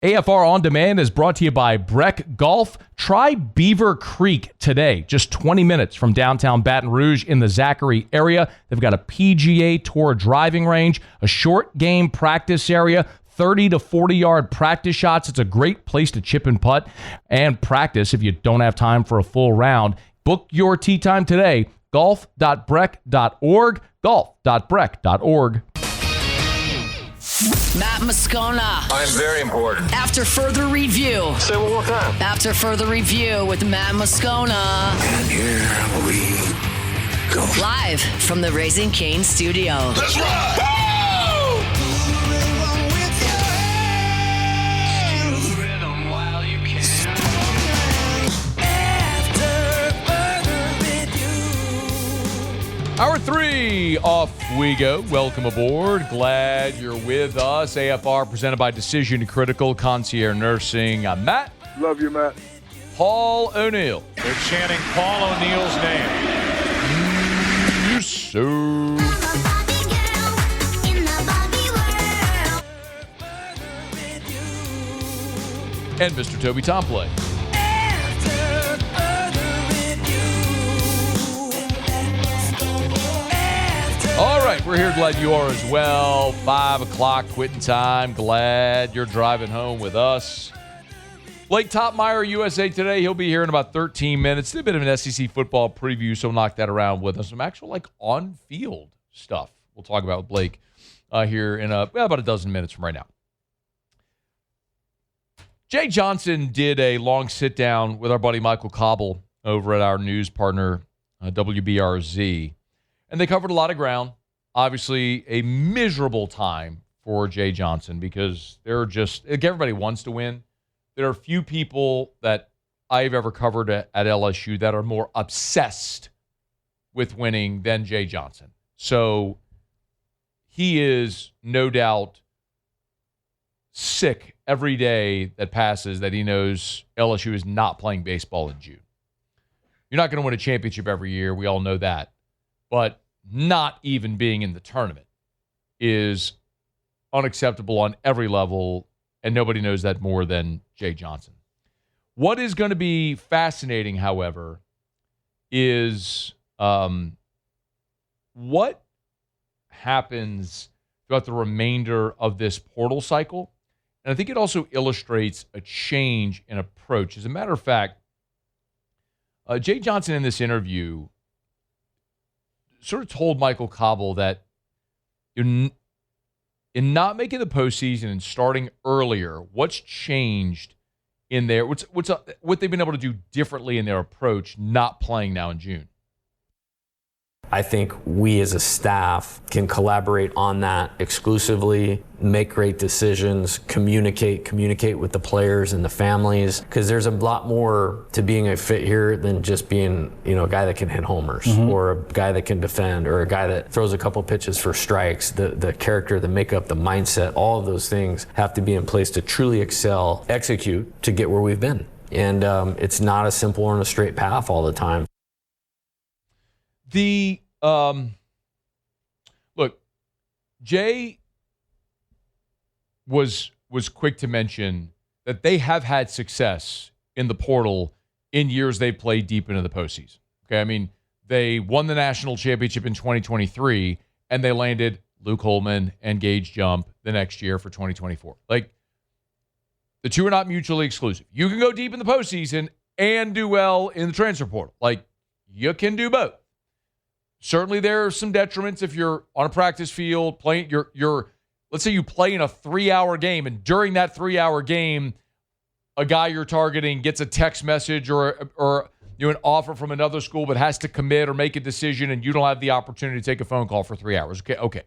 AFR On Demand is brought to you by Breck Golf. Try Beaver Creek today, just 20 minutes from downtown Baton Rouge in the Zachary area. They've got a PGA Tour driving range, a short game practice area, 30 to 40-yard practice shots. It's a great place to chip and putt and practice if you don't have time for a full round. Book your tee time today, golf.breck.org, golf.breck.org. Matt Moscona. I'm very important. After further review. Say it one more time. After further review with Matt Moscona. And here we go. Live from the Raising Cane studio. Let's ride! Hour 3, off we go. Welcome aboard. Glad you're with us. AFR presented by Decision Critical Concierge Nursing. I'm Matt. Love you, Matt. Paul O'Neill. They're chanting Paul O'Neill's name. You so. And Mr. Toby Tomplay. All right, we're here. Glad you are as well. 5 o'clock quitting time. Glad you're driving home with us. Blake Toppmeyer, USA Today. He'll be here in about 13 minutes. A bit of an SEC football preview, so we'll knock that around with us. Some actual on-field stuff we'll talk about with Blake here in about a dozen minutes from right now. Jay Johnson did a long sit-down with our buddy Michael Cauble over at our news partner, WBRZ. And they covered a lot of ground. Obviously, a miserable time for Jay Johnson because everybody wants to win. There are few people that I've ever covered at LSU that are more obsessed with winning than Jay Johnson. So he is no doubt sick every day that passes that he knows LSU is not playing baseball in June. You're not going to win a championship every year. We all know that. But not even being in the tournament is unacceptable on every level, and nobody knows that more than Jay Johnson. What is going to be fascinating, however, is what happens throughout the remainder of this portal cycle. And I think it also illustrates a change in approach. As a matter of fact, Jay Johnson in this interview sort of told Michael Cauble that in not making the postseason and starting earlier, what's changed in there? What they've been able to do differently in their approach, not playing now in June? I think we as a staff can collaborate on that exclusively, make great decisions, communicate with the players and the families, because there's a lot more to being a fit here than just being, a guy that can hit homers or a guy that can defend or a guy that throws a couple pitches for strikes. The character, the makeup, the mindset, all of those things have to be in place to truly excel, execute to get where we've been. And it's not a simple and a straight path all the time. Look, Jay was quick to mention that they have had success in the portal in years they've played deep into the postseason. Okay, I mean, they won the national championship in 2023, and they landed Luke Holman and Gage Jump the next year for 2024. Like, the two are not mutually exclusive. You can go deep in the postseason and do well in the transfer portal. Like, you can do both. Certainly there are some detriments if you're on a practice field playing let's say you play in a 3-hour game, and during that 3-hour game, a guy you're targeting gets a text message or an offer from another school but has to commit or make a decision, and you don't have the opportunity to take a phone call for 3 hours. Okay.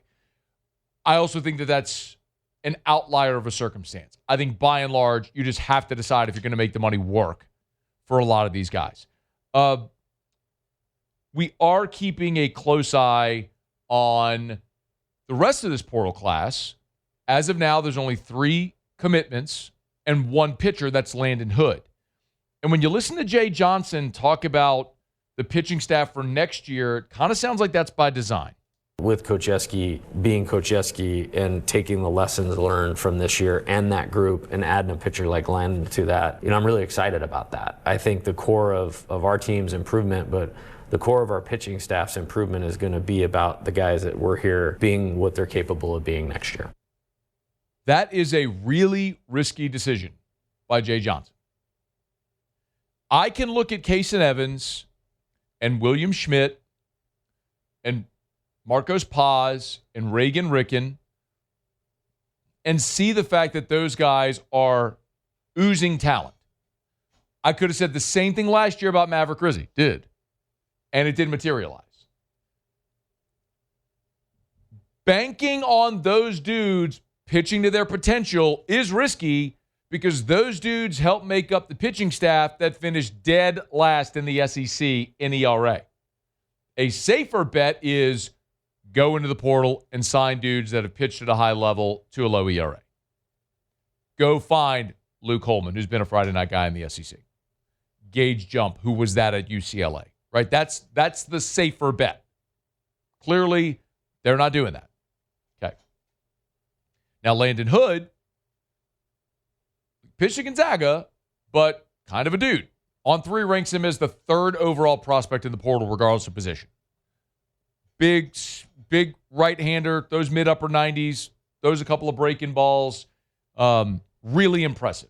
I also think that that's an outlier of a circumstance. I think by and large, you just have to decide if you're going to make the money work for a lot of these guys. We are keeping a close eye on the rest of this portal class. As of now, there's only 3 commitments and 1 pitcher, that's Landon Hood. And when you listen to Jay Johnson talk about the pitching staff for next year, it kind of sounds like that's by design. With Coach Eski, being Coach Eski and taking the lessons learned from this year and that group and adding a pitcher like Landon to that, I'm really excited about that. I think the core of our team's improvement, but the core of our pitching staff's improvement is going to be about the guys that were here being what they're capable of being next year. That is a really risky decision by Jay Johnson. I can look at Kason Evans and William Schmidt and Marcos Paz and Reagan Ricken and see the fact that those guys are oozing talent. I could have said the same thing last year about Maverick Rizzi. Did. And it didn't materialize. Banking on those dudes pitching to their potential is risky because those dudes help make up the pitching staff that finished dead last in the SEC in ERA. A safer bet is go into the portal and sign dudes that have pitched at a high level to a low ERA. Go find Luke Holman, who's been a Friday night guy in the SEC. Gage Jump, who was that at UCLA, right? That's the safer bet. Clearly, they're not doing that. Okay. Now, Landon Hood pitched to Gonzaga, but kind of a dude. On 3 ranks him as the 3rd overall prospect in the portal, regardless of position. Big right-hander, those mid-upper 90s, throws a couple of breaking balls. Really impressive.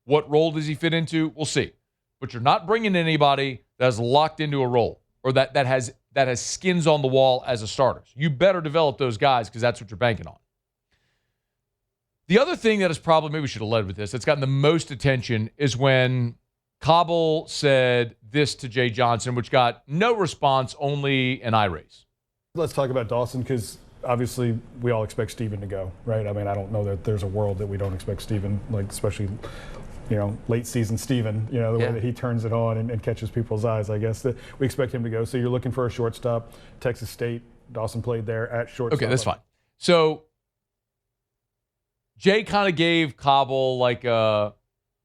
What role does he fit into? We'll see. But you're not bringing anybody that's locked into a role or that has skins on the wall as a starter. You better develop those guys because that's what you're banking on. The other thing that is probably, maybe we should have led with this, that's gotten the most attention is when Cauble said this to Jay Johnson, which got no response, only an eye raise. Let's talk about Dawson because obviously we all expect Steven to go, right? I mean, I don't know that there's a world that we don't expect Steven, like especially, late season Steven, the way that he turns it on and catches people's eyes, I guess. That we expect him to go. So you're looking for a shortstop. Texas State, Dawson played there at shortstop. Okay, that's fine. So Jay kind of gave Cauble like a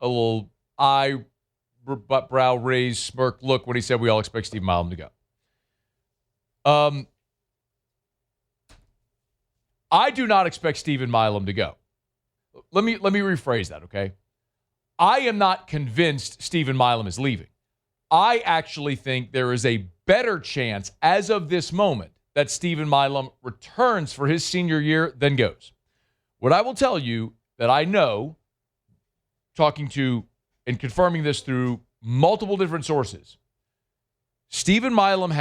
little eyebrow raised smirk look when he said we all expect Steven Milam to go. I do not expect Steven Milam to go. Let me rephrase that, okay? I am not convinced Steven Milam is leaving. I actually think there is a better chance as of this moment that Steven Milam returns for his senior year than goes. What I will tell you that I know, talking to and confirming this through multiple different sources, Steven Milam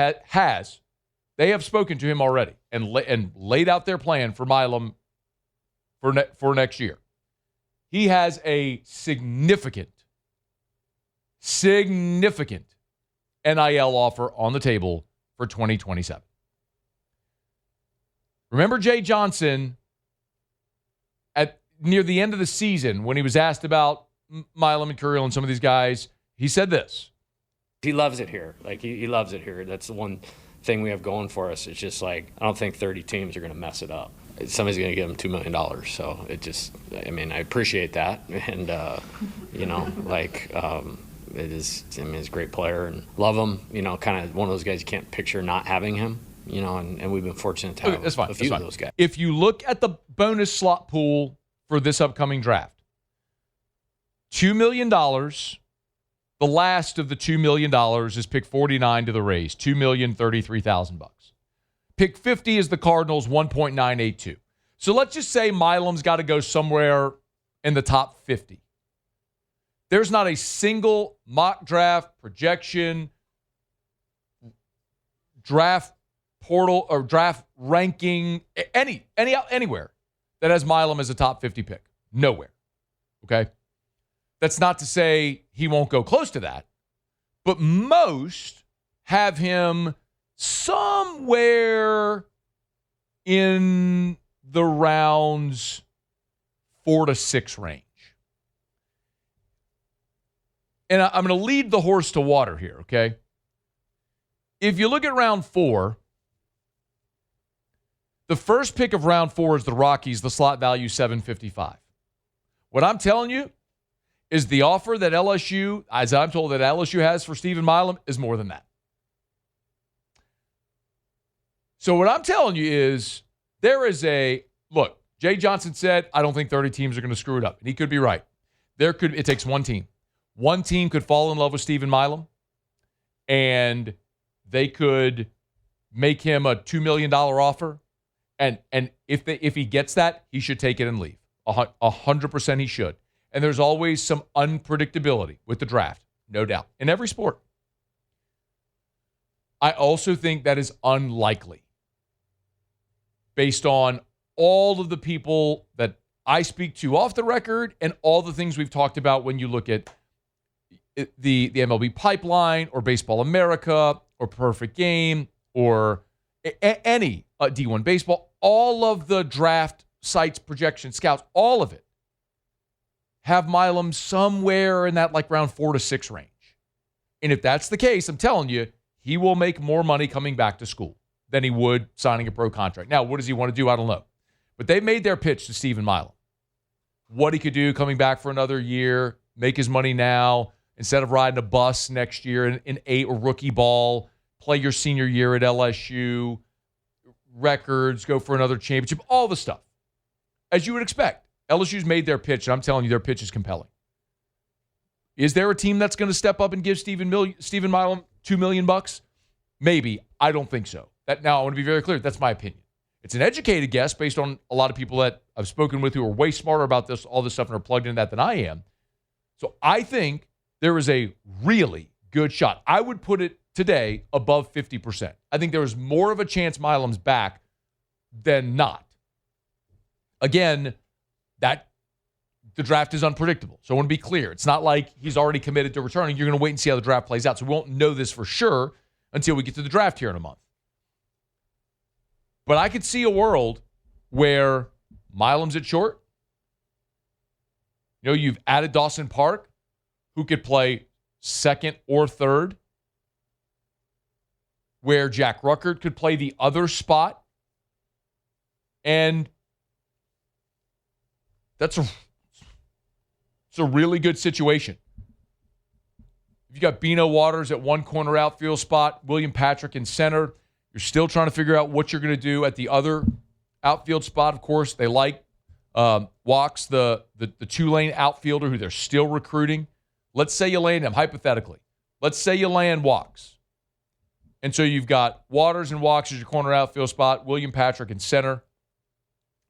they have spoken to him already and laid out their plan for Milam for next year. He has a significant NIL offer on the table for 2027. Remember Jay Johnson near the end of the season when he was asked about Milam and Curiel and some of these guys, he said this. He loves it here. Like, he loves it here. That's the one thing we have going for us. It's just like, I don't think 30 teams are going to mess it up. Somebody's going to give him $2 million. So I appreciate that. And, it is, he's a great player and love him, kind of one of those guys you can't picture not having him, and we've been fortunate to have a few of those guys. If you look at the bonus slot pool for this upcoming draft, $2 million, the last of the $2 million is pick 49 to the Rays, $2,033,000. Pick 50 is the Cardinals, 1.982. So let's just say Milam's got to go somewhere in the top 50. There's not a single mock draft, projection, draft portal, or draft ranking, anywhere that has Milam as a top 50 pick. Nowhere. Okay? That's not to say he won't go close to that, but most have him somewhere in the rounds 4 to 6 range. And I'm going to lead the horse to water here, okay? If you look at round 4, the first pick of round 4 is the Rockies, the slot value $755. What I'm telling you is the offer that LSU, as I'm told that LSU has for Steven Milam, is more than that. So what I'm telling you is there is look, Jay Johnson said, I don't think 30 teams are going to screw it up. And he could be right. It takes one team. One team could fall in love with Steven Milam, and they could make him a $2 million offer. And if he gets that, he should take it and leave. 100% he should. And there's always some unpredictability with the draft, no doubt, in every sport. I also think that is unlikely based on all of the people that I speak to off the record and all the things we've talked about when you look at the MLB pipeline or Baseball America or Perfect Game or any D1 baseball, all of the draft sites, projection scouts, all of it have Milam somewhere in that like round 4 to 6 range. And if that's the case, I'm telling you, he will make more money coming back to school than he would signing a pro contract. Now, what does he want to do? I don't know. But they made their pitch to Steven Milam. What he could do coming back for another year, make his money now, instead of riding a bus next year in or rookie ball, play your senior year at LSU, records, go for another championship, all the stuff. As you would expect. LSU's made their pitch, and I'm telling you, their pitch is compelling. Is there a team that's going to step up and give Steven Milam $2 million? Maybe. I don't think so. Now, I want to be very clear. That's my opinion. It's an educated guess based on a lot of people that I've spoken with who are way smarter about all this stuff and are plugged into that than I am. So I think there is a really good shot. I would put it today above 50%. I think there is more of a chance Milam's back than not. Again, the draft is unpredictable. So I want to be clear. It's not like he's already committed to returning. You're going to wait and see how the draft plays out. So we won't know this for sure until we get to the draft here in a month. But I could see a world where Milam's at short. You know, you've added Dawson Park, who could play second or third, where Jack Ruckert could play the other spot. And it's a really good situation. If you got Bino Waters at one corner outfield spot, William Patrick in center, you're still trying to figure out what you're going to do at the other outfield spot. Of course, they like Walks, the Tulane outfielder who they're still recruiting. Let's say you land him, hypothetically. Let's say you land Walks. And so you've got Waters and Walks as your corner outfield spot, William Patrick in center,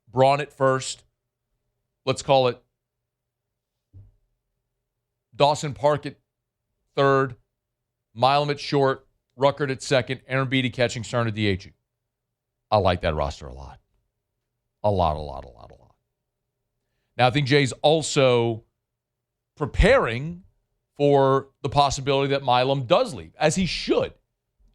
Braun at first. Let's call it Dawson Park at third, Milam at short, Ruckert at second, Aaron Beatty catching, Stern at DH. I like that roster a lot. A lot. Now, I think Jay's also preparing for the possibility that Milam does leave, as he should.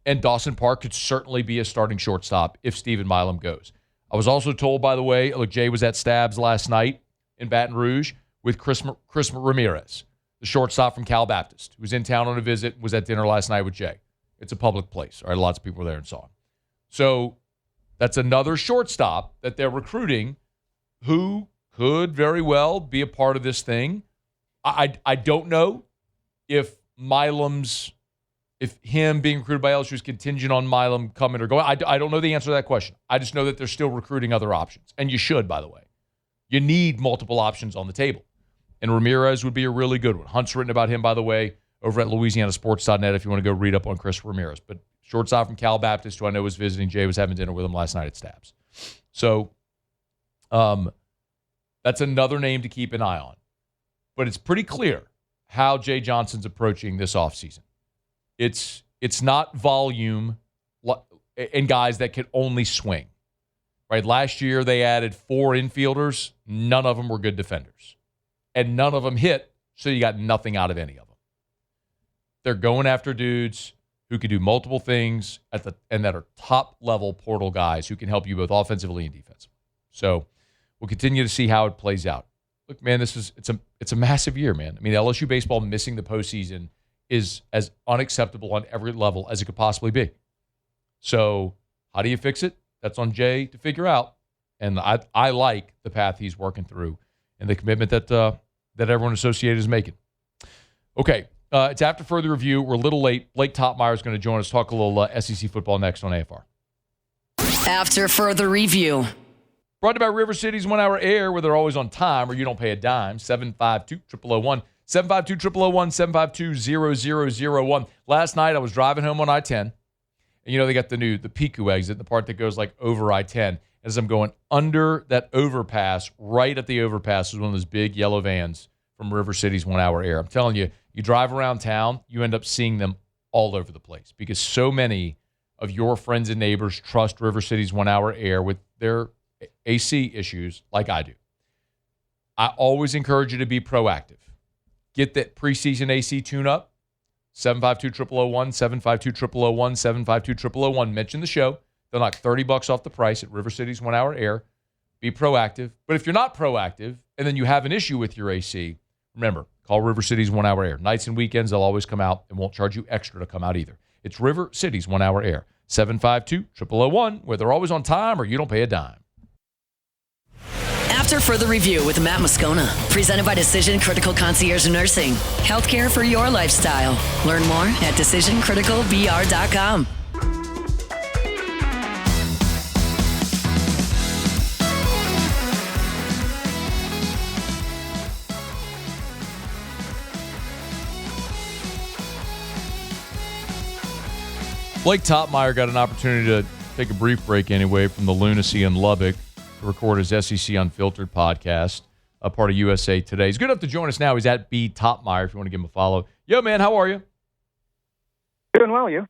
And Dawson Park could certainly be a starting shortstop if Steven Milam goes. I was also told, by the way, look, Jay was at Stabs last night in Baton Rouge with Chris Ramirez, the shortstop from Cal Baptist, who was in town on a visit, was at dinner last night with Jay. It's a public place. All right, lots of people were there and saw him. So that's another shortstop that they're recruiting who could very well be a part of this thing. I don't know if him being recruited by LSU is contingent on Milam coming or going. I don't know the answer to that question. I just know that they're still recruiting other options. And you should, by the way. You need multiple options on the table. And Ramirez would be a really good one. Hunt's written about him, by the way, over at LouisianaSports.net if you want to go read up on Chris Ramirez. But shortstop from Cal Baptist, who I know was visiting. Jay was having dinner with him last night at Stabs. So that's another name to keep an eye on. But it's pretty clear how Jay Johnson's approaching this offseason. It's not volume and guys that can only swing. Right? Last year they added 4 infielders. None of them were good defenders. And none of them hit, so you got nothing out of any of them. They're going after dudes who can do multiple things and that are top-level portal guys who can help you both offensively and defensively. So we'll continue to see how it plays out. Look, man, it's a massive year, man. I mean, LSU baseball missing the postseason is as unacceptable on every level as it could possibly be. So how do you fix it? That's on Jay to figure out. And I like the path he's working through and the commitment that everyone associated is making. Okay, it's after further review. We're a little late. Blake Toppmeyer is going to join us, talk a little SEC football next on AFR. After further review. Brought to you by River City's 1 Hour Air, where they're always on time or you don't pay a dime. 752-0001. 752-0001. Last night I was driving home on I-10. And they got the Piku exit, the part that goes like over I-10. As I'm going under that overpass, right at the overpass is one of those big yellow vans from River City's 1 Hour Air. I'm telling you, you drive around town, you end up seeing them all over the place because so many of your friends and neighbors trust River City's 1 Hour Air with their AC issues like I do. I always encourage you to be proactive. Get that preseason AC tune-up, 752-0001, 752-0001, 752-0001. Mention the show. They'll knock $30 off the price at River City's 1 Hour Air. Be proactive. But if you're not proactive and then you have an issue with your AC, remember, call River City's 1 Hour Air. Nights and weekends, they'll always come out and won't charge you extra to come out either. It's River City's 1 Hour Air, 752-0001, where they're always on time or you don't pay a dime. After further review with Matt Moscona, presented by Decision Critical Concierge Nursing. Healthcare for your lifestyle. Learn more at decisioncriticalbr.com. Blake Toppmeyer got an opportunity to take a brief break anyway from the lunacy in Lubbock to record his SEC Unfiltered podcast, a part of USA Today. He's good enough to join us now. He's at B Toppmeyer if you want to give him a follow. Yo, man, how are you? Doing well, you?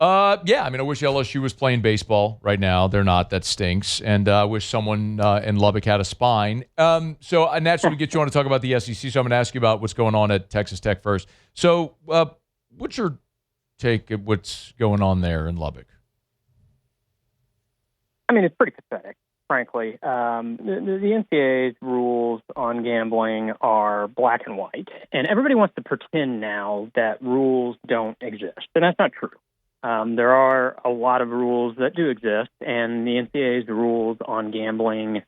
Yeah, I wish LSU was playing baseball right now. They're not. That stinks. And I wish someone in Lubbock had a spine. So I naturally get you on to talk about the SEC, so I'm going to ask you about what's going on at Texas Tech first. So what's your take at what's going on there in Lubbock? It's pretty pathetic, frankly. The NCAA's rules on gambling are black and white, and everybody wants to pretend now that rules don't exist, and that's not true. There are a lot of rules that do exist, and the NCAA's rules on gambling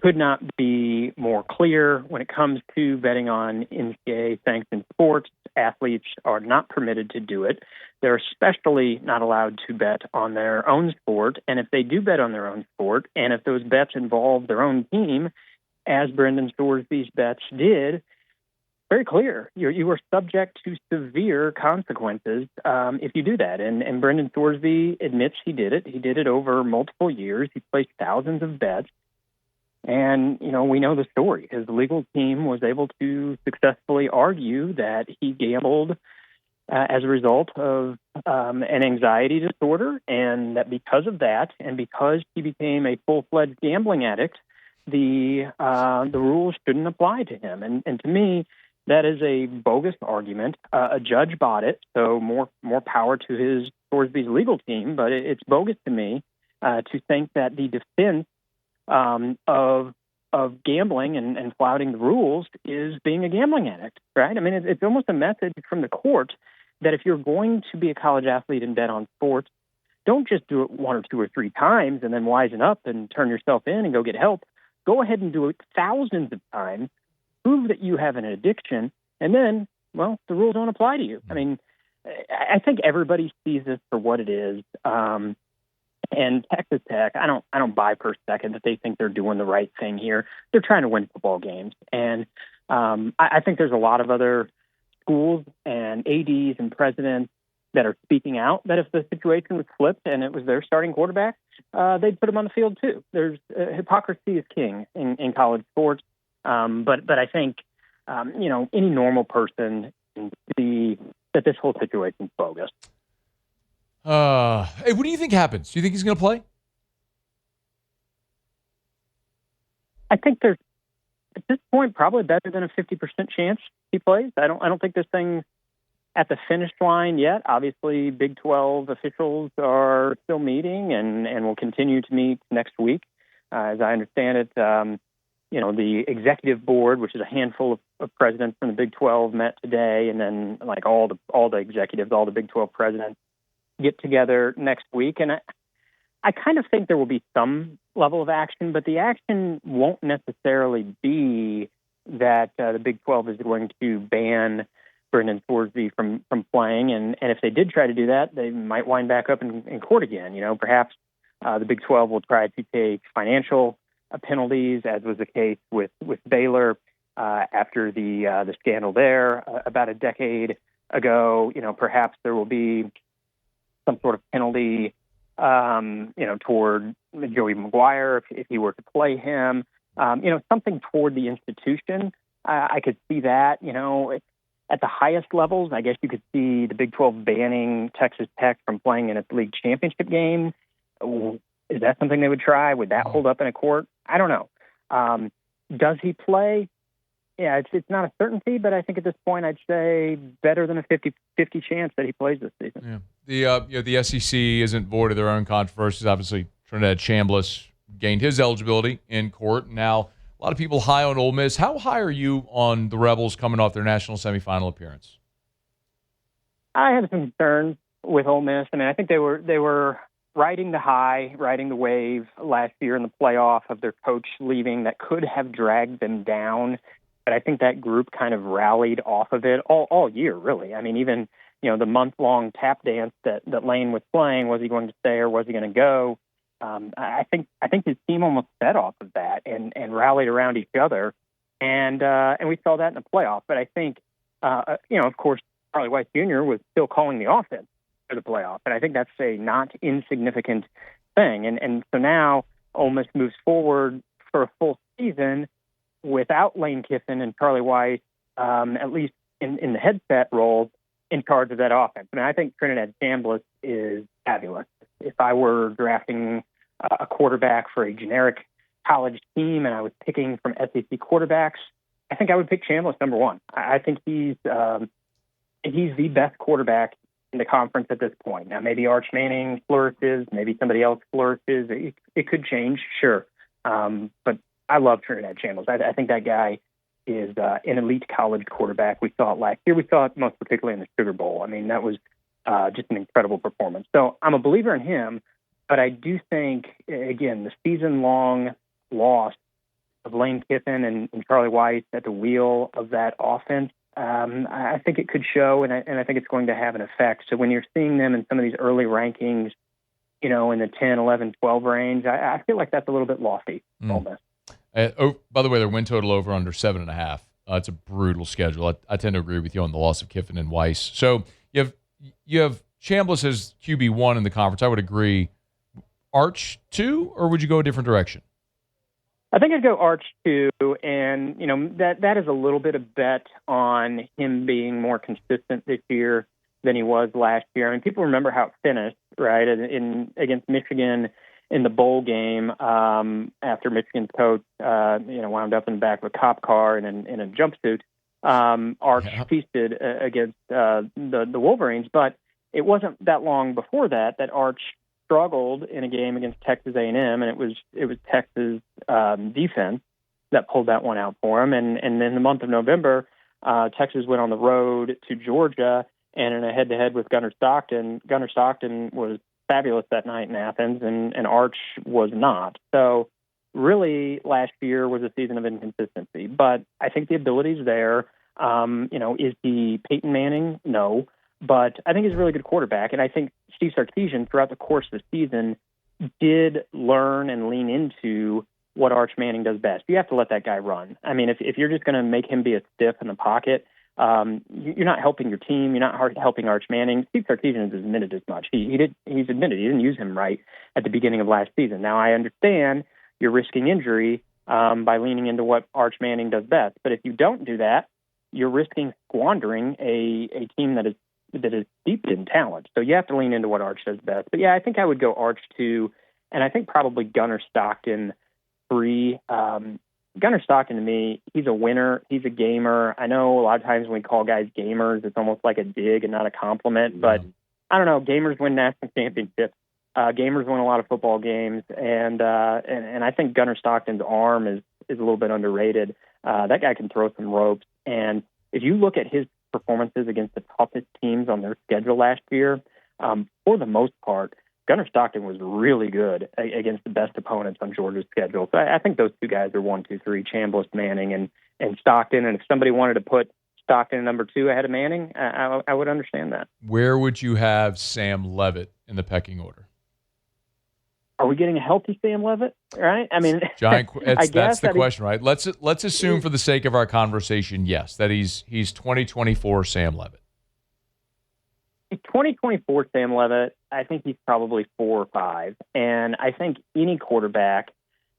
could not be more clear when it comes to betting on NCAA-sanctioned sports. Athletes are not permitted to do it. They're especially not allowed to bet on their own sport. And if they do bet on their own sport, and if those bets involve their own team, as Brendan Thorsby's bets did, very clear. You are subject to severe consequences if you do that. And Brendan Thorsby admits he did it. He did it over multiple years. He placed thousands of bets. And, we know the story. His legal team was able to successfully argue that he gambled as a result of an anxiety disorder, and that because of that, and because he became a full-fledged gambling addict, the rules shouldn't apply to him. And to me, that is a bogus argument. A judge bought it, so more power to his Thorsby's legal team, but it's bogus to me to think that the defense of gambling and flouting the rules is being a gambling addict, right? It's almost a message from the court that if you're going to be a college athlete and bet on sports, don't just do it one or two or three times and then wisen up and turn yourself in and go get help. Go ahead and do it thousands of times, prove that you have an addiction, and then, the rules don't apply to you. I think everybody sees this for what it is. And Texas Tech, I don't buy for a second that they think they're doing the right thing here. They're trying to win football games. And I think there's a lot of other schools and ADs and presidents that are speaking out that if the situation was flipped and it was their starting quarterback, they'd put him on the field too. There's hypocrisy is king in college sports. But I think, any normal person can see that this whole situation is bogus. Hey, what do you think happens? Do you think he's going to play? I think there's, at this point, probably better than a 50% chance he plays. I don't think this thing's at the finish line yet. Obviously, Big 12 officials are still meeting and will continue to meet next week. As I understand it, the executive board, which is a handful of presidents from the Big 12, met today, and then all the executives, all the Big 12 presidents, get together next week. And I kind of think there will be some level of action, but the action won't necessarily be that the Big 12 is going to ban Brendan Thorsby from playing. And if they did try to do that, they might wind back up in court again. Perhaps The Big 12 will try to take financial penalties, as was the case with Baylor after the scandal there about a decade ago. Perhaps there will be some sort of penalty, toward Joey Maguire if he were to play him. Something toward the institution. I could see that. At the highest levels, I guess you could see the Big 12 banning Texas Tech from playing in its league championship game. Is that something they would try? Would that hold up in a court? I don't know. Does he play? Yeah, it's not a certainty, but I think at this point I'd say better than a 50-50 chance that he plays this season. Yeah. The SEC isn't void of their own controversies. Obviously, Trinidad Chambliss gained his eligibility in court. Now, a lot of people high on Ole Miss. How high are you on the Rebels coming off their national semifinal appearance? I had some concerns with Ole Miss. I think they were riding the wave last year in the playoff of their coach leaving that could have dragged them down. But I think that group kind of rallied off of it all year, really. Even the month-long tap dance that Lane was playing, was he going to stay or was he going to go? I think his team almost fed off of that and rallied around each other, and we saw that in the playoff. But I think, of course, Charlie Weiss Jr. was still calling the offense for the playoff, and I think that's a not insignificant thing. And so now Ole Miss moves forward for a full season without Lane Kiffin and Charlie Weiss, at least in the headset role, in charge of that offense. I think Trinidad Chambliss is fabulous. If I were drafting a quarterback for a generic college team and I was picking from SEC quarterbacks, I think I would pick Chambliss number one. I think he's the best quarterback in the conference at this point. Now, maybe Arch Manning flourishes, maybe somebody else flourishes. It could change, sure. But I love Trinidad Chambliss. I think that guy is an elite college quarterback. We saw it last year. We saw it most particularly in the Sugar Bowl. That was just an incredible performance. So I'm a believer in him, but I do think, again, the season-long loss of Lane Kiffin and Charlie Weiss at the wheel of that offense, I think it could show, and I think it's going to have an effect. So when you're seeing them in some of these early rankings, in the 10, 11, 12 range, I feel like that's a little bit lofty. Almost. By the way, their win total over under 7.5. It's a brutal schedule. I tend to agree with you on the loss of Kiffin and Weiss. So you have Chambliss as QB1 in the conference. I would agree. Arch 2, or would you go a different direction? I think I'd go Arch 2, and that is a little bit of bet on him being more consistent this year than he was last year. People remember how it finished, right? Against Michigan in the bowl game, after Michigan's coach, wound up in the back of a cop car in a jumpsuit. Arch feasted against the Wolverines, but it wasn't that long before that Arch struggled in a game against Texas A&M, and it was Texas defense that pulled that one out for him. And in the month of November, Texas went on the road to Georgia, and in a head-to-head with Gunnar Stockton was fabulous that night in Athens, and Arch was not. So really, last year was a season of inconsistency. But I think the ability's there. Is he Peyton Manning? No. But I think he's a really good quarterback, and I think Steve Sarkisian, throughout the course of the season, did learn and lean into what Arch Manning does best. You have to let that guy run. If you're just going to make him be a stiff in the pocket, you're not helping your team. You're not helping Arch Manning. Steve Sarkisian has admitted as much. He's admitted he didn't use him right at the beginning of last season. Now, I understand you're risking injury by leaning into what Arch Manning does best. But if you don't do that, you're risking squandering a team that is deep in talent. So you have to lean into what Arch does best. But, yeah, I think I would go Arch 2, and I think probably Gunnar Stockton 3. Gunnar Stockton, to me, he's a winner. He's a gamer. I know a lot of times when we call guys gamers, it's almost like a dig and not a compliment. But I don't know. Gamers win national championships. Gamers win a lot of football games. And I think Gunnar Stockton's arm is a little bit underrated. That guy can throw some ropes. And if you look at his performances against the toughest teams on their schedule last year, for the most part, Gunnar Stockton was really good against the best opponents on Georgia's schedule. So I think those two guys are 1, 2, 3, Chambliss, Manning, and Stockton. And if somebody wanted to put Stockton number 2 ahead of Manning, I would understand that. Where would you have Sam Leavitt in the pecking order? are we getting a healthy Sam Levitt? Right? I mean, that's the question, right? Let's assume for the sake of our conversation, yes, that he's 2024 Sam Levitt. 2024 Sam Levitt, I think he's probably 4 or 5. And I think any quarterback,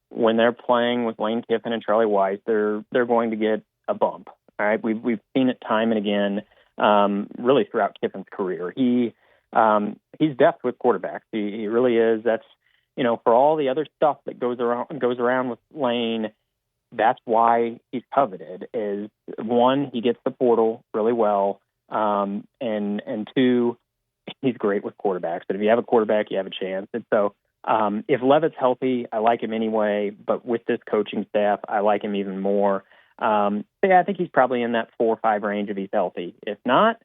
when they're playing with Lane Kiffin and Charlie Weiss, they're going to get a bump. All right, we've seen it time and again, really throughout Kiffin's career. He's depth with quarterbacks. He really is. That's, for all the other stuff that goes around with Lane, that's why he's coveted. Is one, he gets the portal really well, and 2, he's great with quarterbacks. But if you have a quarterback, you have a chance. And so, if Levitt's healthy, I like him anyway. But with this coaching staff, I like him even more. I think he's probably in that 4 or 5 range if he's healthy. If not,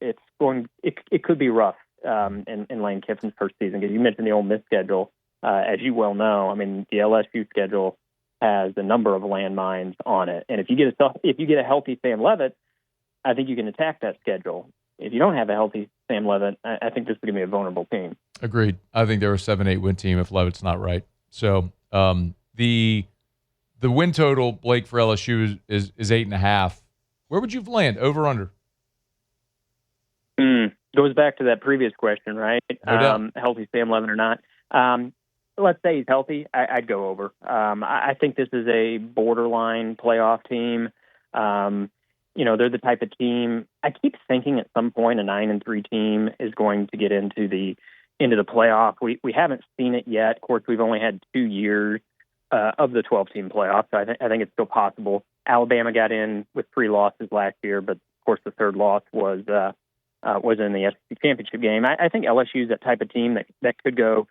it could be rough in Lane Kiffin's first season, because you mentioned the Ole Miss schedule. As you well know, I mean, the LSU schedule has a number of landmines on it, and if you get a healthy Sam Levitt, I think you can attack that schedule. If you don't have a healthy Sam Levitt, I think this is going to be a vulnerable team. Agreed. I think they're a 7-8 win team if Levitt's not right. So the win total, Blake, for LSU is 8.5. Where would you land? Over, under? Goes back to that previous question, right? No doubt. Healthy Sam Levitt or not. Let's say he's healthy. I'd go over. I think this is a borderline playoff team. They're the type of team. I keep thinking at some point a 9-3 team is going to get into the playoff. We haven't seen it yet. Of course, we've only had 2 years of the 12-team playoff, so I think it's still possible. Alabama got in with 3 losses last year, but of course the third loss was in the SEC championship game. I think LSU is that type of team that could go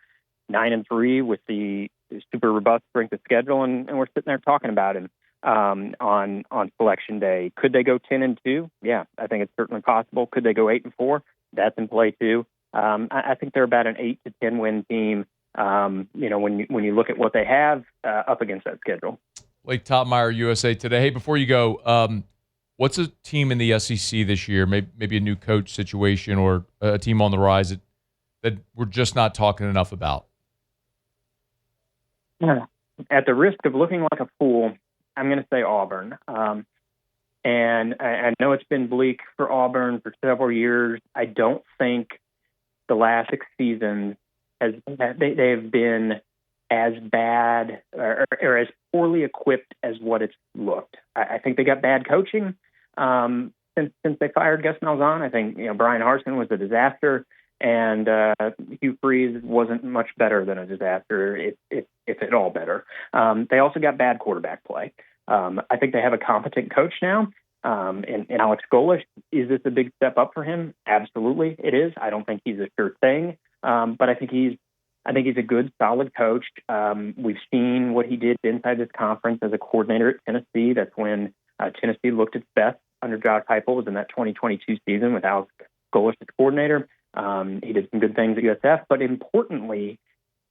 9-3 with the super robust strength of schedule, and we're sitting there talking about him on selection day. Could they go 10-2? Yeah, I think it's certainly possible. Could they go 8-4? That's in play too. I think they're about an 8 to 10 win team. When you look at what they have up against that schedule. Blake Toppmeyer, USA Today. Hey, before you go, what's a team in the SEC this year? Maybe a new coach situation or a team on the rise that we're just not talking enough about? At the risk of looking like a fool, I'm going to say Auburn. And I know it's been bleak for Auburn for several years. I don't think the last 6 seasons they have been as bad or as poorly equipped as what it's looked. I think they got bad coaching since they fired Gus Malzahn. I think Brian Harsin was a disaster, and Hugh Freeze wasn't much better than a disaster, if at all better. They also got bad quarterback play. I think they have a competent coach now, and Alex Golesh. Is this a big step up for him? Absolutely, it is. I don't think he's a sure thing, but I think he's a good, solid coach. We've seen what he did inside this conference as a coordinator at Tennessee. That's when Tennessee looked its best under Josh Heupel, was in that 2022 season with Alex Golesh as coordinator. He did some good things at USF, but importantly,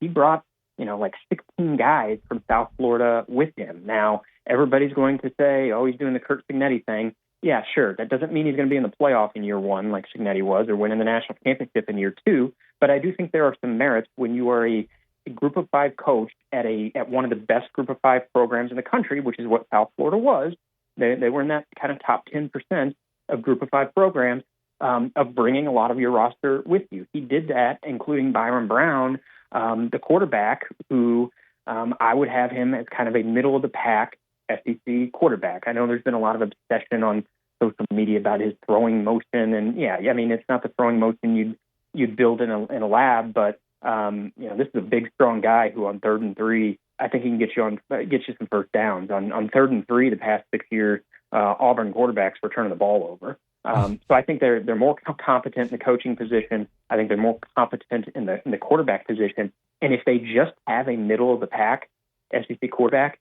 he brought 16 guys from South Florida with him. Now, everybody's going to say, oh, he's doing the Curt Cignetti thing. Yeah, sure. That doesn't mean he's going to be in the playoff in year 1 like Cignetti was, or winning the national championship in year 2. But I do think there are some merits when you are a group of 5 coach at one of the best group of 5 programs in the country, which is what South Florida was. They were in that kind of top 10% of group of 5 programs, of bringing a lot of your roster with you. He did that, including Byron Brown, the quarterback, who I would have him as kind of a middle-of-the-pack SEC quarterback. I know there's been a lot of obsession on social media about his throwing motion, and it's not the throwing motion you'd build in a lab, but this is a big, strong guy who on 3rd and 3, I think he can get you some first downs. On 3rd and 3, the past 6 years, Auburn quarterbacks were turning the ball over. So I think they're more competent in the coaching position. I think they're more competent in the quarterback position. And if they just have a middle of the pack SEC quarterback,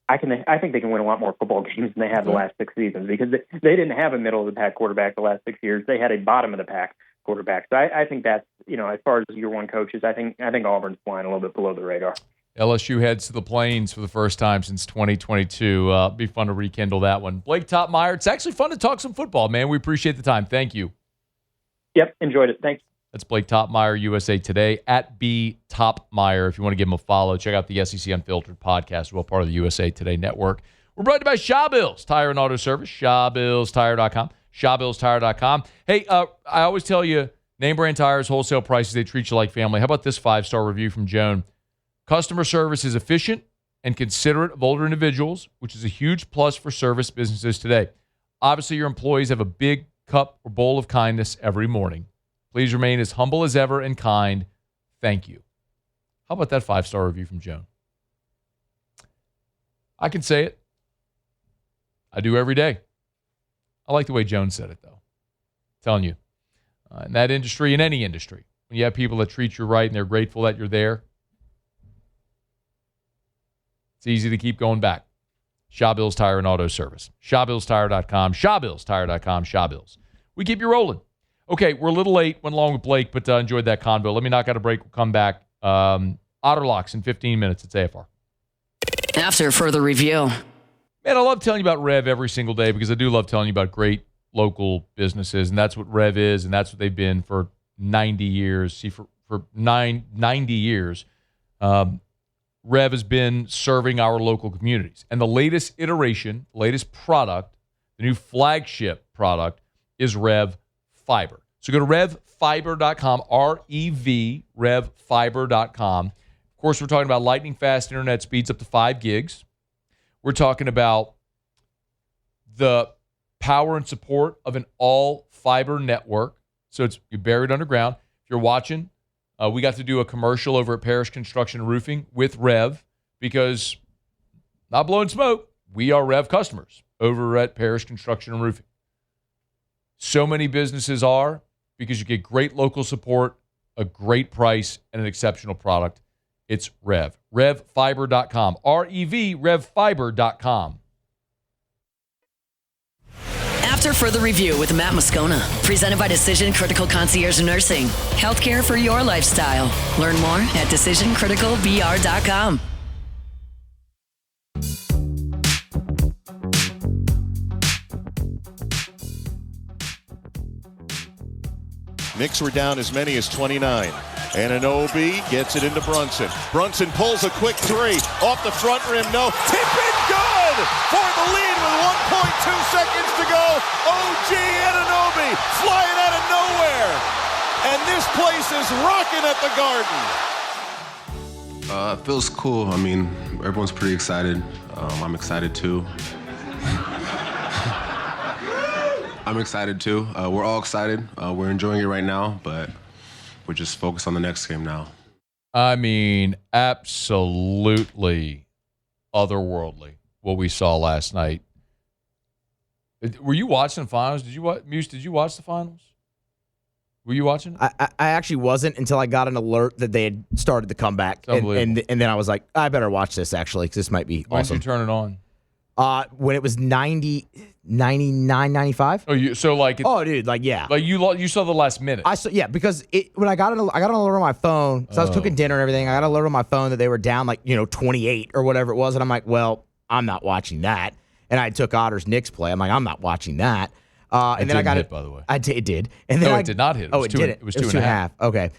I think they can win a lot more football games than they have the last 6 seasons, because they didn't have a middle of the pack quarterback the last 6 years. They had a bottom of the pack quarterback. So I think that's, as far as year 1 coaches, I think Auburn's flying a little bit below the radar. LSU heads to the Plains for the first time since 2022. Be fun to rekindle that one. Blake Toppmeyer, it's actually fun to talk some football, man. We appreciate the time. Thank you. Yep, enjoyed it. Thanks. That's Blake Toppmeyer, USA Today, at B Toppmeyer. If you want to give him a follow, check out the SEC Unfiltered podcast, well part of the USA Today network. We're brought to you by Shaw Bills Tire and Auto Service, ShawBillsTire.com, ShawBillsTire.com. Hey, I always tell you, name brand tires, wholesale prices, they treat you like family. How about this 5-star review from Joan? Customer service is efficient and considerate of older individuals, which is a huge plus for service businesses today. Obviously, your employees have a big cup or bowl of kindness every morning. Please remain as humble as ever and kind. Thank you. How about that 5-star review from Joan? I can say it. I do every day. I like the way Joan said it, though. I'm telling you. In that industry, in any industry, when you have people that treat you right and they're grateful that you're there, it's easy to keep going back. Shaw Bills Tire and Auto Service. ShawBillsTire.com, ShawBillsTire.com, Shaw Bills. We keep you rolling. Okay, we're a little late, went along with Blake, but enjoyed that convo. Let me knock out a break. We'll come back. Otterlocks in 15 minutes at AFR. After further review. Man, I love telling you about Rev every single day because I do love telling you about great local businesses, and that's what Rev is, and that's what they've been for 90 years. See, for 90 years, Rev has been serving our local communities. And the latest iteration, latest product, the new flagship product is Rev Fiber. So go to revfiber.com, R-E-V, revfiber.com. Of course, we're talking about lightning fast internet speeds up to 5 gigs. We're talking about the power and support of an all-fiber network. So you're buried underground. If you're watching, we got to do a commercial over at Parish Construction and Roofing with Rev because, not blowing smoke, we are Rev customers over at Parish Construction and Roofing. So many businesses are because you get great local support, a great price, and an exceptional product. It's Rev. RevFiber.com. R-E-V, RevFiber.com. After further review with Matt Moscona, presented by Decision Critical Concierge Nursing. Healthcare for your lifestyle. Learn more at DecisionCriticalBR.com. Knicks were down as many as 29. Anunoby gets it into Brunson. Brunson pulls a quick three. Off the front rim, no. Tip in, good! For the lead with 1.2 seconds to go. OG Anunoby flying out of nowhere. And this place is rocking at the Garden. It feels cool. I mean, everyone's pretty excited. I'm excited too. I'm excited too. We're all excited. We're enjoying it right now, but we're just focused on the next game now. I mean, absolutely otherworldly what we saw last night. Were you watching the finals? Did you watch, Muse? Did you watch the finals? Were you watching? I actually wasn't until I got an alert that they had started the comeback, and then I was like, I better watch this actually because this might be awesome. When did you turn it on? When it was 90, 99, 95. Oh, you so like? Oh, dude, like yeah. Like you saw the last minute. I saw because when I got an alert on my phone, so I was cooking dinner and everything. I got an alert on my phone that they were down 28 or whatever it was, and I'm like, well, I'm not watching that. And I took Otter's Knicks play. I'm like, I'm not watching that. And then I got it, by the way. It did. And then no, it did not hit. It was it did. It was 2.5. Okay.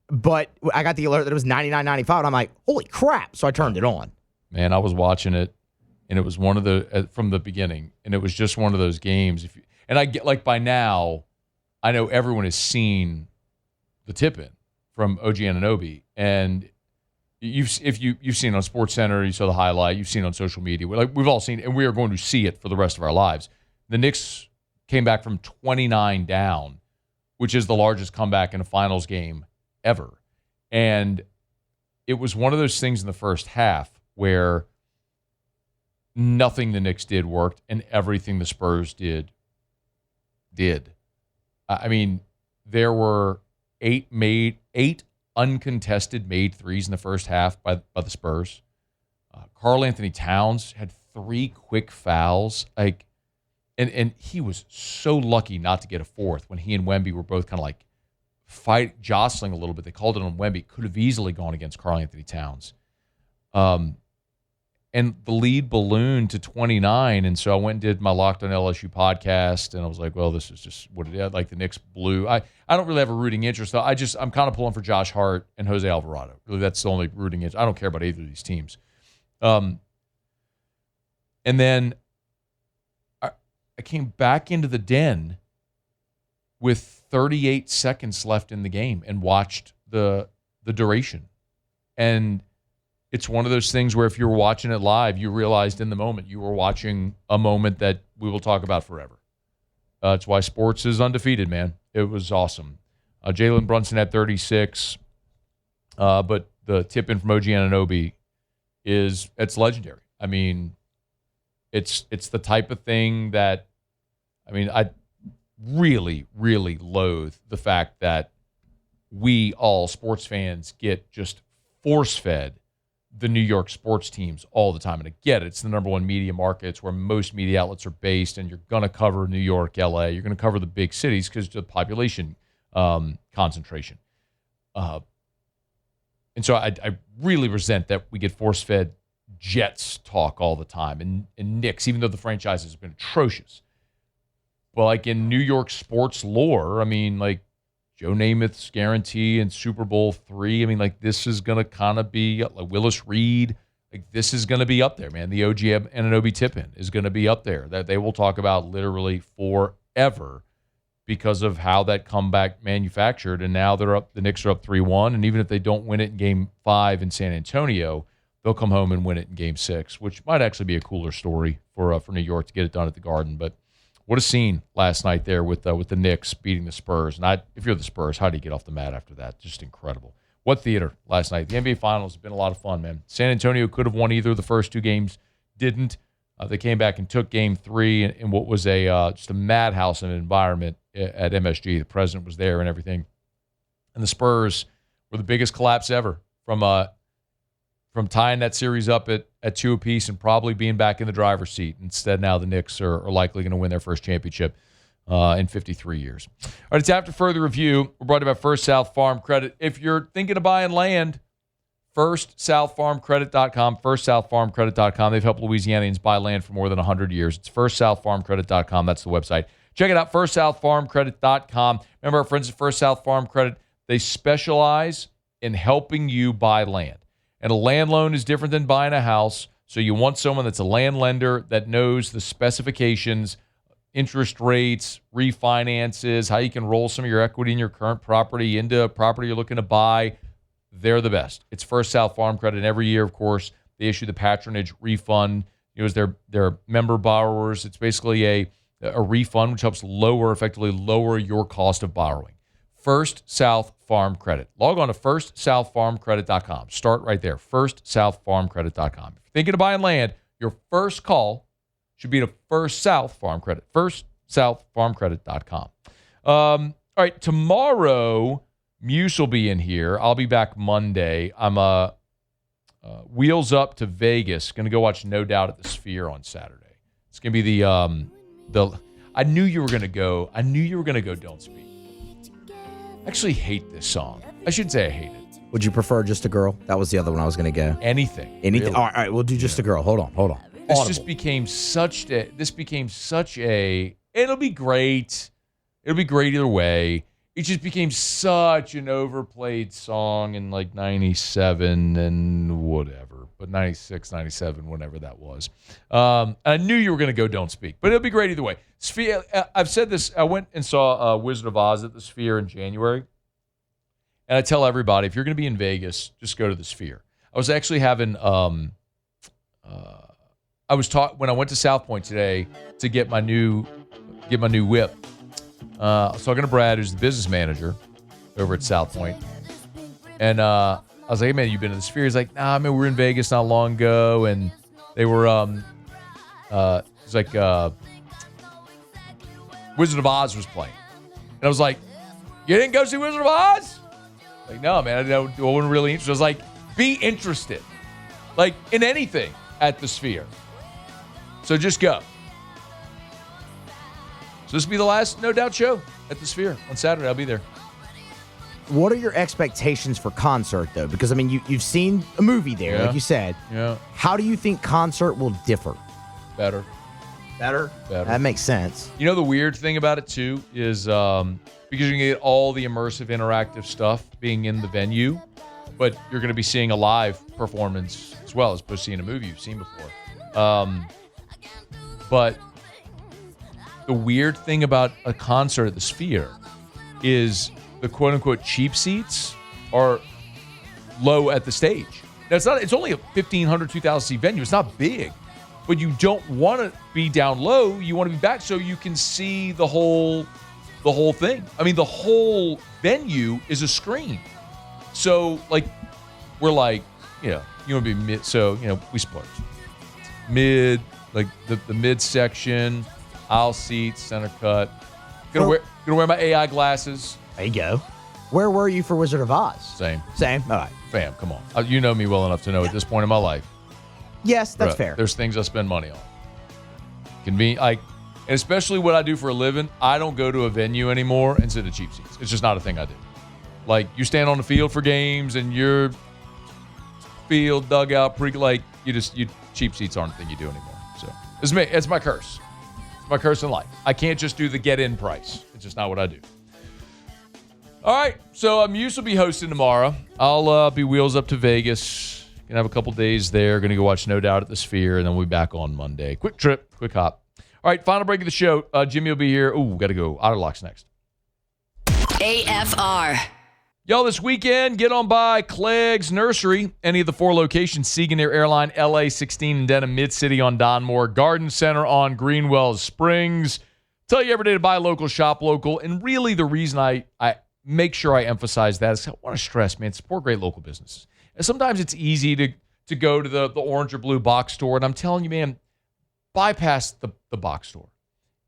But I got the alert that it was 99.95, and I'm like, holy crap! So I turned it on. Man, I was watching it. And it was one of the from the beginning, and it was just one of those games. I get by now, I know everyone has seen the tip-in from OG Anunoby, and you've seen it on SportsCenter, you saw the highlight, you've seen it on social media. We've all seen it, and we are going to see it for the rest of our lives. The Knicks came back from 29 down, which is the largest comeback in a finals game ever, and it was one of those things in the first half where nothing the Knicks did worked, and everything the Spurs did. I mean, there were 8 uncontested made threes in the first half by the Spurs. Karl Anthony Towns had 3 quick fouls. And he was so lucky not to get a fourth when he and Wemby were both kind of jostling a little bit. They called it on Wemby. Could have easily gone against Karl Anthony Towns. And the lead ballooned to 29. And so I went and did my Locked on LSU podcast, and I was like, well, this is just what it is. Like the Knicks blew. I don't really have a rooting interest, though. I'm kind of pulling for Josh Hart and Jose Alvarado. Really, that's the only rooting interest. I don't care about either of these teams. And then I came back into the den with 38 seconds left in the game and watched the duration. And it's one of those things where if you were watching it live, you realized in the moment you were watching a moment that we will talk about forever. That's why sports is undefeated, man. It was awesome. Jalen Brunson had 36, but the tip-in from OG Anunoby it's legendary. I mean, it's the type of thing that, I mean, I really, really loathe the fact that we all sports fans get just force-fed the New York sports teams all the time. And I get it. It's the number one media market. It's where most media outlets are based, and you're going to cover New York, LA. You're going to cover the big cities because of the population concentration. And so I really resent that we get force-fed Jets talk all the time and Knicks, even though the franchise has been atrocious. Well, like in New York sports lore, I mean, like Joe Namath's guarantee in Super Bowl III. I mean, like this is going to kind of be like Willis Reed. Like this is going to be up there, man. The OG Anunoby tip-in is going to be up there. That they will talk about literally forever because of how that comeback manufactured. And now they're up. The Knicks are up 3-1. And even if they don't win it in Game 5 in San Antonio, they'll come home and win it in Game 6, which might actually be a cooler story for New York to get it done at the Garden. But what a scene last night there with the Knicks beating the Spurs. And if you're the Spurs, how do you get off the mat after that? Just incredible. What theater last night. The NBA Finals have been a lot of fun, man. San Antonio could have won either of the first two games, didn't. They came back and took Game 3 in what was just a madhouse of an environment at MSG. The president was there and everything. And the Spurs were the biggest collapse ever from tying that series up at 2 apiece and probably being back in the driver's seat. Instead, now the Knicks are likely going to win their first championship in 53 years. All right, it's After Further Review. We're brought to you by First South Farm Credit. If you're thinking of buying land, FirstSouthFarmCredit.com, FirstSouthFarmCredit.com. They've helped Louisianians buy land for more than 100 years. It's FirstSouthFarmCredit.com. That's the website. Check it out, FirstSouthFarmCredit.com. Remember our friends at First South Farm Credit, they specialize in helping you buy land. And a land loan is different than buying a house. So you want someone that's a land lender that knows the specifications, interest rates, refinances, how you can roll some of your equity in your current property into a property you're looking to buy. They're the best. It's First South Farm Credit. And every year, of course, they issue the patronage refund. As their member borrowers, it's basically a refund which helps effectively lower your cost of borrowing. First South Farm Credit. Log on to FirstSouthFarmCredit.com. Start right there, FirstSouthFarmCredit.com. If you're thinking of buying land, your first call should be to First South Farm Credit, FirstSouthFarmCredit.com. All right, tomorrow, Muse will be in here. I'll be back Monday. I'm wheels up to Vegas. Going to go watch No Doubt at the Sphere on Saturday. It's going to be the I knew you were going to go. I knew you were going to go Don't Speak. I actually hate this song. I shouldn't say I hate it. Would you prefer Just a Girl? That was the other one I was going to go. Anything. Really. All right, we'll do Just a Girl. Hold on. This became such a, it'll be great. It'll be great either way. It just became such an overplayed song in like 97 and whatever. But 96, 97, whatever that was. I knew you were going to go Don't Speak. But it'll be great either way. Sphere, I've said this. I went and saw Wizard of Oz at the Sphere in January. And I tell everybody, if you're going to be in Vegas, just go to the Sphere. I was actually having, when I went to South Point today to get my new whip. I was talking to Brad, who's the business manager over at South Point. And I was like, hey, man, you been to the Sphere? He's like, nah, man, we were in Vegas not long ago. And they were, it's like, Wizard of Oz was playing. And I was like, you didn't go see Wizard of Oz? Like, no, man, I wasn't really interested. I was like, be interested. Like, in anything at the Sphere. So just go. So this will be the last No Doubt show at the Sphere on Saturday. I'll be there. What are your expectations for concert, though? Because, I mean, you've seen a movie there, like you said. Yeah. How do you think concert will differ? Better. Better? That makes sense. You know, the weird thing about it, too, is because you can get all the immersive, interactive stuff being in the venue, but you're going to be seeing a live performance as well as opposed to seeing a movie you've seen before. But the weird thing about a concert at the Sphere is the quote-unquote cheap seats are low at the stage. Now, it's only a 1,500, 2,000 seat venue. It's not big, but you don't want to be down low. You want to be back so you can see the whole thing. I mean, the whole venue is a screen. So, like, we're like, you want to be mid. So, we splurge. Mid, like the mid section, aisle seats, center cut. Gonna wear my AI glasses. There you go. Where were you for Wizard of Oz? Same. All right. Fam, come on. You know me well enough to know at this point in my life. Yes, that's fair. There's things I spend money on. And especially what I do for a living, I don't go to a venue anymore and sit at cheap seats. It's just not a thing I do. Like, you stand on the field for games and your field, dugout, cheap seats aren't a thing you do anymore. So, it's me. It's my curse. It's my curse in life. I can't just do the get-in price. It's just not what I do. All right, so Muse will be hosting tomorrow. I'll be wheels up to Vegas. Gonna have a couple days there. Gonna go watch No Doubt at the Sphere, and then we'll be back on Monday. Quick trip, quick hop. All right, final break of the show. Jimmy will be here. Ooh, gotta go. Otterlocks next. AFR. Y'all, this weekend, get on by Clegg's Nursery. Any of the 4 locations, Seaganeer Airline, LA 16 in Denham, Mid-City on Donmore, Garden Center on Greenwell Springs. Tell you every day to buy local, shop local. And really the reason I make sure I emphasize that is I want to stress, man, support great local businesses. And sometimes it's easy to go to the orange or blue box store. And I'm telling you, man, bypass the box store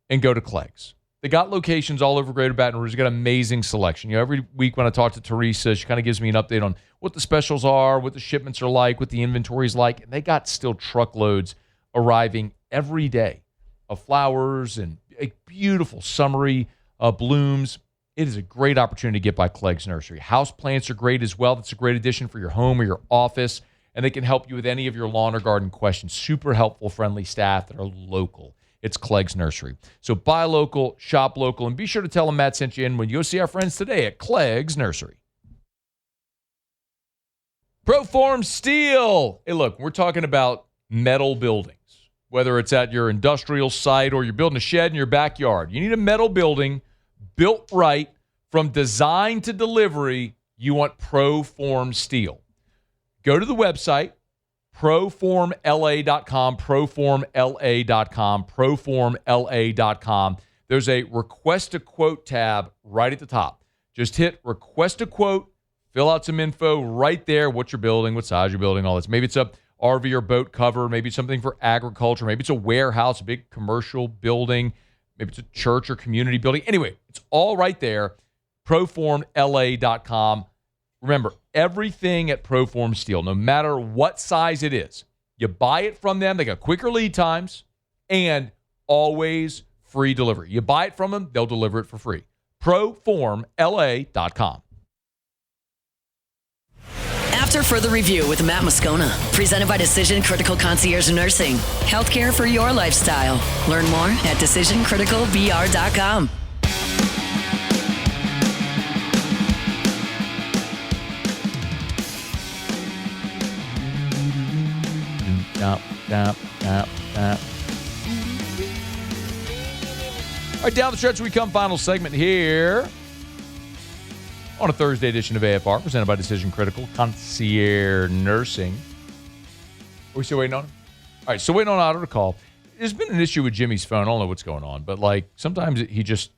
and go to Clegg's. They got locations all over Greater Baton Rouge. They got amazing selection. Every week when I talk to Teresa, she kind of gives me an update on what the specials are, what the shipments are like, what the inventory is like. And they got still truckloads arriving every day of flowers and beautiful summery blooms. It is a great opportunity to get by Clegg's Nursery. House plants are great as well. That's a great addition for your home or your office. And they can help you with any of your lawn or garden questions. Super helpful, friendly staff that are local. It's Clegg's Nursery. So buy local, shop local, and be sure to tell them Matt sent you in when you go see our friends today at Clegg's Nursery. Proform Steel. Hey, look, we're talking about metal buildings, whether it's at your industrial site or you're building a shed in your backyard. You need a metal building built right from design to delivery. You want Proform Steel. Go to the website, proformla.com, proformla.com, proformla.com. There's a request a quote tab right at the top. Just hit request a quote, fill out some info right there, what you're building, what size you're building, all this. Maybe it's a RV or boat cover, maybe it's something for agriculture, maybe it's a warehouse, a big commercial building, maybe it's a church or community building. Anyway, it's all right there, proformla.com. Remember, everything at Proform Steel, no matter what size it is, you buy it from them. They got quicker lead times and always free delivery. You buy it from them, they'll deliver it for free. Proformla.com. After further review with Matt Moscona, presented by Decision Critical Concierge Nursing. Healthcare for your lifestyle. Learn more at decisioncriticalbr.com. All right, down the stretch we come. Final segment here on a Thursday edition of AFR, presented by Decision Critical Concierge Nursing. Are we still waiting on him? All right, so waiting on Otto to call. There's been an issue with Jimmy's phone. I don't know what's going on, but sometimes we just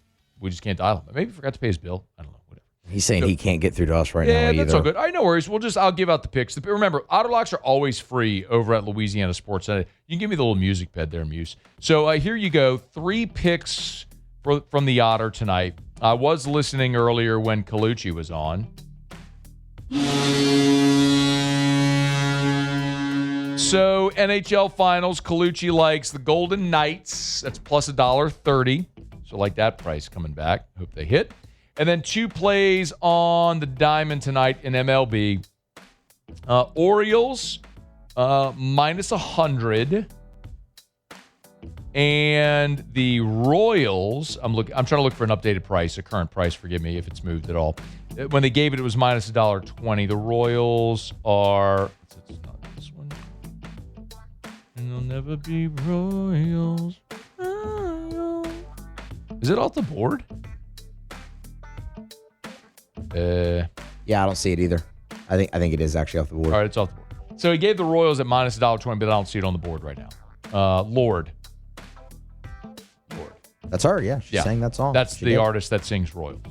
can't dial him. Maybe he forgot to pay his bill. I don't know. Whatever. He's saying he can't get through to us right now either. Yeah, that's all good. All right, no worries. I'll give out the picks. Remember, Otterlocks are always free over at Louisiana Sports Center. You can give me the little music pad there, Muse. So here you go. 3 picks from the Otter tonight. I was listening earlier when Colucci was on. So NHL Finals, Colucci likes the Golden Knights. That's plus $1.30. So like that price coming back. Hope they hit. And then 2 plays on the diamond tonight in MLB. Orioles minus 100. And the Royals, I'm trying to look for an updated price, a current price, forgive me if it's moved at all. When they gave it, it was minus $1.20. The Royals are, it's not this one. And they'll never be Royals. Is it off the board? Yeah, I don't see it either. I think it is actually off the board. All right, it's off the board. So he gave the Royals at minus $1.20, but I don't see it on the board right now. Lord. That's her, yeah. She's sang that song. That's the artist that sings Royals.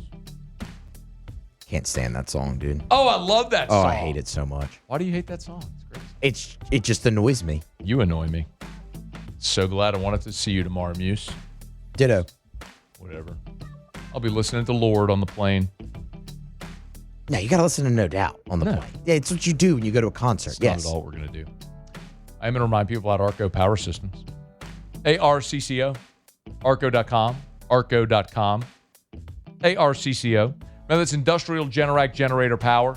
Can't stand that song, dude. Oh, I love that song. Oh, I hate it so much. Why do you hate that song? It's great. It just annoys me. You annoy me. So glad I wanted to see you tomorrow, Muse. Ditto. Whatever. I'll be listening to Lord on the plane. No, you got to listen to No Doubt on the plane. Yeah, it's what you do when you go to a concert. That's not at all what we're going to do. I'm going to remind people about Arco Power Systems. ARCCO. Arco.com. Arco.com. ARCCO. Now, that's industrial Generac generator power.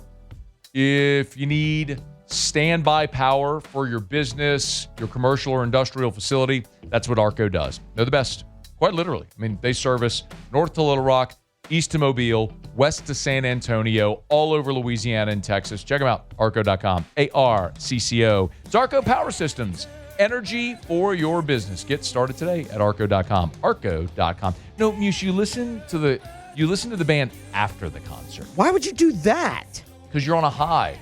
If you need standby power for your business, your commercial or industrial facility, that's what Arco does. They're the best, quite literally. I mean, they service north to Little Rock, east to Mobile, west to San Antonio, all over Louisiana and Texas. Check them out, arco.com. ARCCO. It's Arco Power Systems. Energy for your business. Get started today at arco.com. Arco.com. No, Muse, you listen to the band after the concert. Why would you do that? Because you're on a high.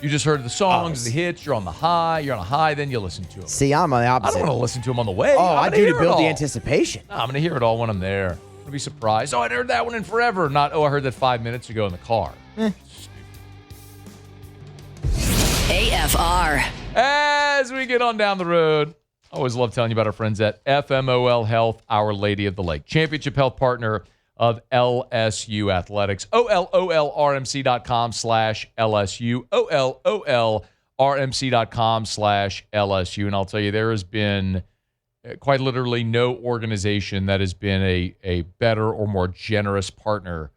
You just heard the songs, the hits. You're on the high. You're on a high. Then you listen to them. See, I'm on the opposite. I don't want to listen to them on the way. Oh, I do to build the anticipation. No, I'm going to hear it all when I'm there. I'm going to be surprised. Oh, I heard that one in forever. Not, I heard that 5 minutes ago in the car. AFR. As we get on down the road, I always love telling you about our friends at FMOL Health, Our Lady of the Lake, championship health partner of LSU Athletics. OLOLRMC.com/LSU. OLOLRMC.com/LSU. And I'll tell you, there has been quite literally no organization that has been a better or more generous partner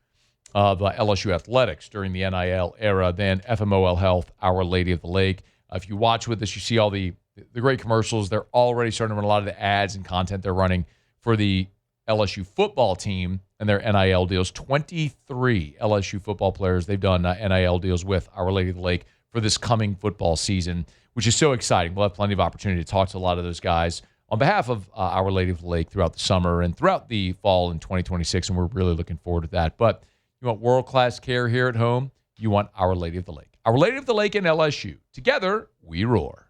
of LSU Athletics during the NIL era than FMOL Health, Our Lady of the Lake. If you watch with us, you see all the great commercials. They're already starting to run a lot of the ads and content they're running for the LSU football team and their NIL deals. 23 LSU football players they've done NIL deals with Our Lady of the Lake for this coming football season, which is so exciting. We'll have plenty of opportunity to talk to a lot of those guys on behalf of Our Lady of the Lake throughout the summer and throughout the fall in 2026, and we're really looking forward to that. But you want world-class care here at home, you want Our Lady of the Lake. Our Lady of the Lake and LSU. Together, we roar.